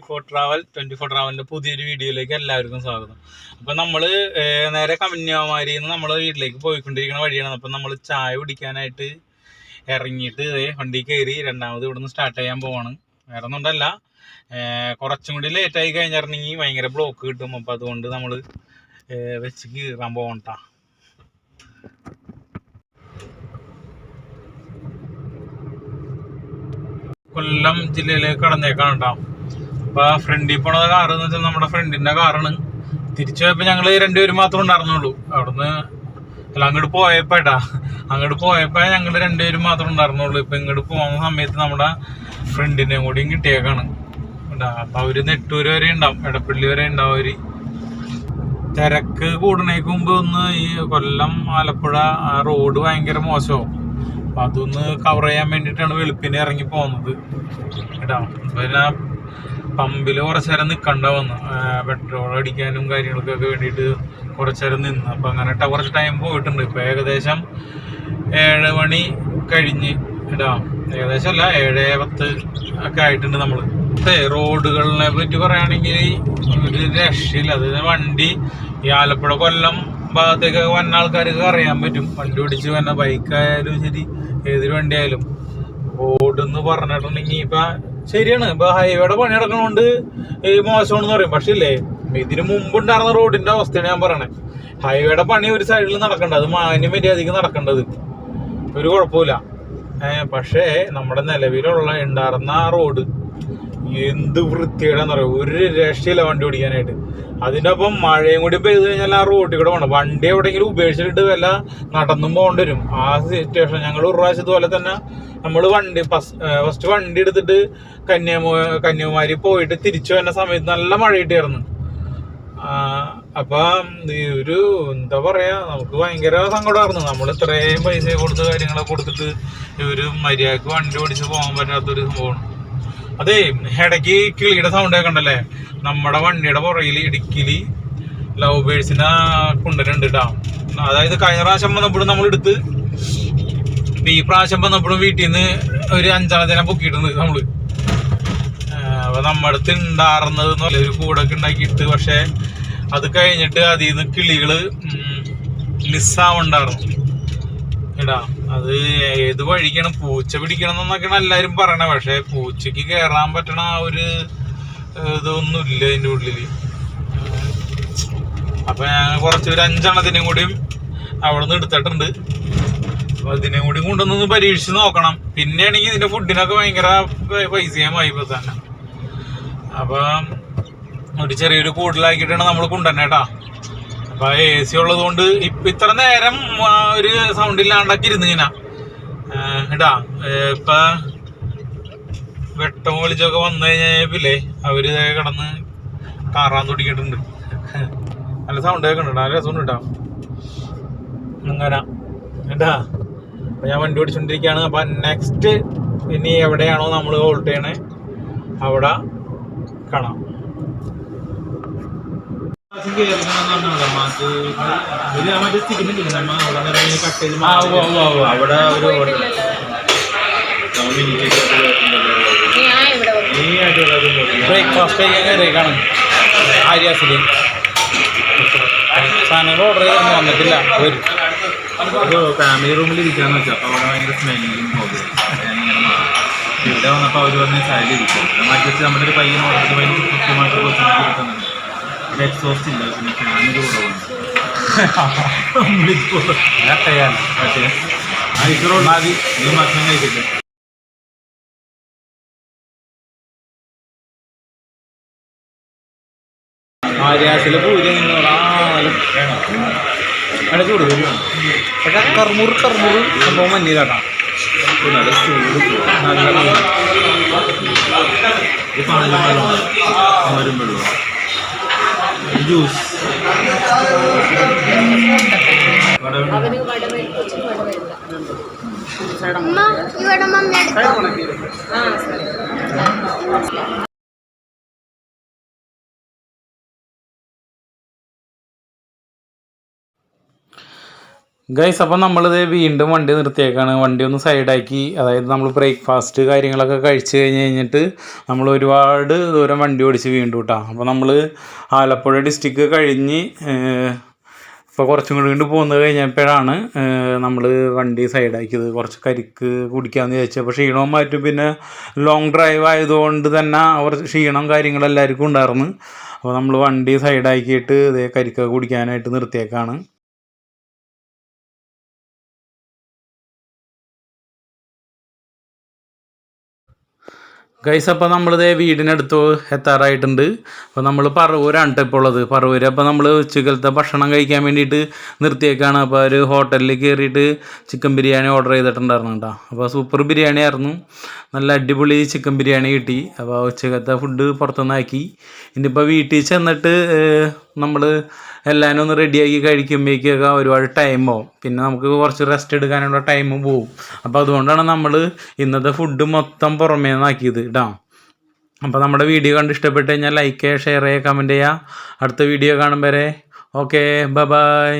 24 ട്രാവലിന്റെ പുതിയൊരു വീഡിയോയിലേക്ക് എല്ലാവർക്കും സ്വാഗതം. അപ്പം നമ്മള് നേരെ കന്യാകുമാരിയിൽ നിന്ന് നമ്മളെ വീട്ടിലേക്ക് പോയിക്കൊണ്ടിരിക്കുന്ന വഴിയാണ്. അപ്പം നമ്മൾ ചായ കുടിക്കാനായിട്ട് ഇറങ്ങിയിട്ട് വണ്ടി കയറി രണ്ടാമത് ഇവിടുന്ന് സ്റ്റാർട്ട് ചെയ്യാൻ പോവാണ്. വേറെ ഒന്നും ഉണ്ടല്ല, കുറച്ചും കൂടി ലേറ്റായി കഴിഞ്ഞിറങ്ങി ഭയങ്കര ബ്ലോക്ക് കിട്ടും. അപ്പം അതുകൊണ്ട് നമ്മൾ വെച്ച് കീറാൻ പോകണ്ട. കൊല്ലം ജില്ലയിലേക്ക് കടന്നേക്കാണ് കേട്ടോ. അപ്പൊ ഫ്രണ്ടിൽ പോണ കാർ എന്ന് വെച്ചാൽ നമ്മുടെ ഫ്രണ്ടിന്റെ കാറാണ്. തിരിച്ചു പോയപ്പോ ഞങ്ങള് രണ്ടുപേരും മാത്രമേ ഉണ്ടായിരുന്നുള്ളൂ. അവിടുന്ന് അങ്ങോട്ട് പോയപ്പോ ഞങ്ങള് രണ്ടുപേരും മാത്രമേ ഉണ്ടായിരുന്നുള്ളൂ. ഇപ്പൊ ഇങ്ങോട്ട് പോകുന്ന സമയത്ത് നമ്മുടെ ഫ്രണ്ടിനെയും കൂടിയും കിട്ടിയേക്കാണ് കേട്ടാ. അപ്പൊ അവര് നെട്ടൂര് വരെ ഉണ്ടാവും, എടപ്പള്ളി വരെ ഉണ്ടാവും. അവര് തിരക്ക് കൂടുന്നതിന് മുമ്പ് ഒന്ന് ഈ കൊല്ലം ആലപ്പുഴ ആ റോഡ് ഭയങ്കര മോശമാവും. അപ്പൊ അതൊന്ന് കവർ ചെയ്യാൻ വേണ്ടിയിട്ടാണ് വെളുപ്പിനെ ഇറങ്ങി പോകുന്നത് കേട്ടോ. പിന്നെ പമ്പിൽ കുറച്ചേരം നിൽക്കണ്ട വന്നു, പെട്രോൾ അടിക്കാനും കാര്യങ്ങൾക്കൊക്കെ വേണ്ടിയിട്ട് കുറച്ചേരം നിന്ന്. അപ്പം അങ്ങനെ കുറച്ച് ടൈം പോയിട്ടുണ്ട്. ഇപ്പം ഏകദേശം 7 മണി കഴിഞ്ഞ് കേട്ടോ. ഏകദേശം അല്ല, 7:10 ഒക്കെ ആയിട്ടുണ്ട്. നമ്മൾ റോഡുകളിനെ പറ്റി പറയുകയാണെങ്കിൽ ഒരു രക്ഷയില്ല. അതായത് വണ്ടി ഈ ആലപ്പുഴ കൊല്ലം ഭാഗത്തേക്കൊക്കെ വന്ന ആൾക്കാർക്ക് അറിയാൻ പറ്റും. വണ്ടി ഓടിച്ച് വന്ന ബൈക്കായാലും ശരി, ഏതൊരു വണ്ടി ആയാലും റോഡെന്ന് പറഞ്ഞിട്ടുണ്ടെങ്കിൽ ഇപ്പൊ ശരിയാണ്. ഇപ്പൊ ഹൈവേയുടെ പണി നടക്കണോണ്ട് മോശമാണെന്ന് പറയും. പക്ഷെ ഇല്ലേ, ഇതിന് മുമ്പുണ്ടായിരുന്ന റോഡിന്റെ അവസ്ഥയാണ് ഞാൻ പറയണേ. ഹൈവേയുടെ പണി ഒരു സൈഡിൽ നടക്കണ്ട, അത് മര്യാദയ്ക്ക് നടക്കേണ്ടത്, ഒരു കുഴപ്പമില്ല. പക്ഷേ നമ്മുടെ നിലവിലുള്ള ഉണ്ടായിരുന്ന ആ റോഡ് എന്ത് വൃത്തികേടാന്ന് പറയാം. ഒരു രക്ഷയില്ല വണ്ടി ഓടിക്കാനായിട്ട്. അതിൻ്റെ ഒപ്പം മഴയും കൂടി പെയ്ത് കഴിഞ്ഞാൽ ആ റോഡിൽ കൂടെ വേണം. വണ്ടി എവിടെയെങ്കിലും ഉപേക്ഷിച്ചിട്ട് വല്ല നടന്നും പോകേണ്ടി വരും. ആ സിറ്റുവേഷൻ ഞങ്ങൾ ഒരു പ്രാവശ്യം ഇതുപോലെ തന്നെ നമ്മൾ ഫസ്റ്റ് വണ്ടി എടുത്തിട്ട് കന്യാകുമാരി പോയിട്ട് തിരിച്ചു വരുന്ന സമയത്ത് നല്ല മഴ കിട്ടിയായിരുന്നു. അപ്പൊ ഒരു എന്താ പറയാ, നമുക്ക് ഭയങ്കര സങ്കടമായിരുന്നു. നമ്മൾ ഇത്രയും പൈസ കൊടുത്ത് കാര്യങ്ങളൊക്കെ കൊടുത്തിട്ട് ഒരു മര്യാദക്ക് വണ്ടി ഓടിച്ച് പോകാൻ പറ്റാത്തൊരു സംഭവമാണ്. അതെ, ഇടയ്ക്ക് കിളിയുടെ സൗണ്ട് കേൾക്കണ്ടല്ലേ. നമ്മുടെ വണ്ടിയുടെ പുറകിൽ ഇടുക്കിയില് ലവ് ബേഴ്സിനെ കൊണ്ടുവരുന്നുണ്ട് കേട്ടോ. അതായത് കഴിഞ്ഞ പ്രാവശ്യം വന്നപ്പോഴും നമ്മൾ എടുത്ത്, ഈ പ്രാവശ്യം വന്നപ്പോഴും വീട്ടിൽ നിന്ന് ഒരു 5 പൊക്കിയിട്ടുണ്ട് നമ്മള്. അപ്പൊ നമ്മുടെ അടുത്ത് ഉണ്ടായിരുന്നത് ഒരു കൂടൊക്കെ ഉണ്ടാക്കിയിട്ട്, പക്ഷെ അത് കഴിഞ്ഞിട്ട് അതിൽ നിന്ന് കിളികള് മിസ്സാവുണ്ടായിരുന്നു കേട്ടാ. അത് ഏത് വഴിക്കാണ് പൂച്ച പിടിക്കണം എന്നൊക്കെയാണ് എല്ലാരും പറയണേ. പക്ഷെ പൂച്ചക്ക് കയറാൻ പറ്റണ ആ ഒരു ഇതൊന്നും ഇല്ല അതിന്റെ ഉള്ളില്. അപ്പൊ ഞാൻ കുറച്ച് ഒരു 5 കൂടിയും അവിടെ നിന്ന് എടുത്തിട്ടുണ്ട്. അപ്പൊ അതിനെ കൂടി കൊണ്ടുവന്നൊന്ന് പരീക്ഷിച്ച് നോക്കണം. പിന്നെയാണെങ്കിൽ ഇതിന്റെ ഫുഡിനൊക്കെ ഭയങ്കര പൈസയുമായി ഇപ്പൊ തന്നെ. അപ്പൊ ഒരു ചെറിയൊരു കൂടുതലാക്കിയിട്ടാണ് നമ്മൾ കൊണ്ടുവന്നെ കേട്ടാ. അപ്പൊ AC ഉള്ളത് കൊണ്ട് ഇപ്പൊ ഇത്ര നേരം ഒരു സൗണ്ട് ഇല്ലാണ്ടൊക്കെ ഇരുന്ന് ഇങ്ങനെ കേട്ടാ. ഇപ്പൊ വെട്ടം വിളിച്ചൊക്കെ വന്നു കഴിഞ്ഞാലേ അവര് കിടന്ന് കാറാൻ തുടങ്ങിയിട്ടുണ്ട്. നല്ല സൗണ്ട് കേൾക്കുന്നുണ്ട്, നല്ല രസം കേട്ടോ. അങ്ങനെ കേട്ടാ. അപ്പൊ ഞാൻ വണ്ടി ഓടിച്ചോണ്ടിരിക്കുകയാണ്. അപ്പൊ നെക്സ്റ്റ് ഇനി എവിടെയാണോ നമ്മൾ ഹോൾട്ട് ചെയ്യണേ അവിടെ കാണാം. ബ്രേക്ക്ഫാസ്റ്റ് കഴിക്കാൻ കയറിയേക്കാണ് ആര്യാസില്. സാധനങ്ങൾ ഓർഡർ ചെയ്തൊന്നും വന്നിട്ടില്ല. ഒരു ഫാമിലി റൂമിൽ ഇരിക്കാന്ന് വെച്ചാൽ അപ്പോൾ അവിടെ ഭയങ്കര സ്മെല്ലും പോകും. ഇവിടെ വന്നപ്പോൾ അവർ പറഞ്ഞ സൈഡിൽ ഇരിക്കും. മറ്റേ നമ്മുടെ ഒരു പയ്യൻ ഓർഡർ ഭയങ്കര കൃത്യമായിട്ട് കുറച്ച് കിട്ടുന്നുണ്ട്. ഇവിടെ എക്സോസ്റ്റ് ഇല്ല, പിന്നെ ഫാനൊരു കുറവുണ്ട്. ഇത് ഭക്ഷണം കഴിക്കില്ല. ആര്യാസിലെ പൂരി ചൂട് വരുവാണ്. പക്ഷെ കർമുറ് സംഭവം മഞ്ഞിലാട്ടാ. നല്ല ചൂട് നല്ല ഇത് പാലും വെള്ളം ജ്യൂസ്. ഗൈസ് അപ്പം നമ്മളിത് വീണ്ടും വണ്ടി നിർത്തിയേക്കാണ്. വണ്ടി ഒന്ന് സൈഡാക്കി, അതായത് നമ്മൾ ബ്രേക്ക്ഫാസ്റ്റ് കാര്യങ്ങളൊക്കെ കഴിച്ച് കഴിഞ്ഞിട്ട് നമ്മൾ ഒരുപാട് ദൂരം വണ്ടി ഓടിച്ച് വീണ്ടും കേട്ടോ. അപ്പോൾ നമ്മൾ ആലപ്പുഴ ഡിസ്ട്രിക്ട് കഴിഞ്ഞ് ഇപ്പോൾ കുറച്ചും കൂടി പോകുന്നത് കഴിഞ്ഞപ്പോഴാണ് നമ്മൾ വണ്ടി സൈഡാക്കിയത്. കുറച്ച് കരിക്ക് കുടിക്കാമെന്ന് ചോദിച്ചു. അപ്പോൾ ക്ഷീണവും മാറ്റും, പിന്നെ ലോങ് ഡ്രൈവ് ആയതുകൊണ്ട് തന്നെ കുറച്ച് ക്ഷീണം കാര്യങ്ങളെല്ലാവർക്കും ഉണ്ടായിരുന്നു. അപ്പോൾ നമ്മൾ വണ്ടി സൈഡാക്കിയിട്ട് ഇതേ കരിക്കൊക്കെ കുടിക്കാനായിട്ട് നിർത്തിയേക്കാണ്. ഗൈസ് അപ്പോൾ നമ്മളിത് വീടിനടുത്ത് എത്താറായിട്ടുണ്ട്. അപ്പോൾ നമ്മൾ പറവൂരാണ് ഇപ്പോൾ ഉള്ളത്. പറവൂർ അപ്പോൾ നമ്മൾ ഉച്ചക്കലത്തെ ഭക്ഷണം കഴിക്കാൻ വേണ്ടിയിട്ട് നിർത്തിയേക്കാണ്. അപ്പോൾ ഒരു ഹോട്ടലിൽ കയറിയിട്ട് ചിക്കൻ ബിരിയാണി ഓർഡർ ചെയ്തിട്ടുണ്ടായിരുന്നു കേട്ടോ. അപ്പോൾ സൂപ്പർ ബിരിയാണി ആയിരുന്നു, നല്ല അടിപൊളി ചിക്കൻ ബിരിയാണി കിട്ടി. അപ്പോൾ ഉച്ചക്കലത്തെ ഫുഡ് പുറത്തുനിന്നാക്കി. ഇനിയിപ്പോൾ വീട്ടിൽ ചെന്നിട്ട് നമ്മൾ എല്ലാവരും ഒന്ന് റെഡിയാക്കി കഴിക്കുമ്പോഴേക്കൊക്കെ ഒരുപാട് ടൈം ആവും, പിന്നെ നമുക്ക് കുറച്ച് റെസ്റ്റ് എടുക്കാനുള്ള ടൈമും പോവും. അപ്പോൾ അതുകൊണ്ടാണ് നമ്മൾ ഇന്നത്തെ ഫുഡ് മൊത്തം പുറമേ നിന്നാക്കിയത് കേട്ടോ. അപ്പോൾ നമ്മുടെ വീഡിയോ കണ്ട് ഇഷ്ടപ്പെട്ട് കഴിഞ്ഞാൽ ലൈക്ക് ചെയ്യുക, ഷെയർ ചെയ്യുക, കമൻറ്റ് ചെയ്യുക. അടുത്ത വീഡിയോ കാണും വരെ ഓക്കെ, ബൈ.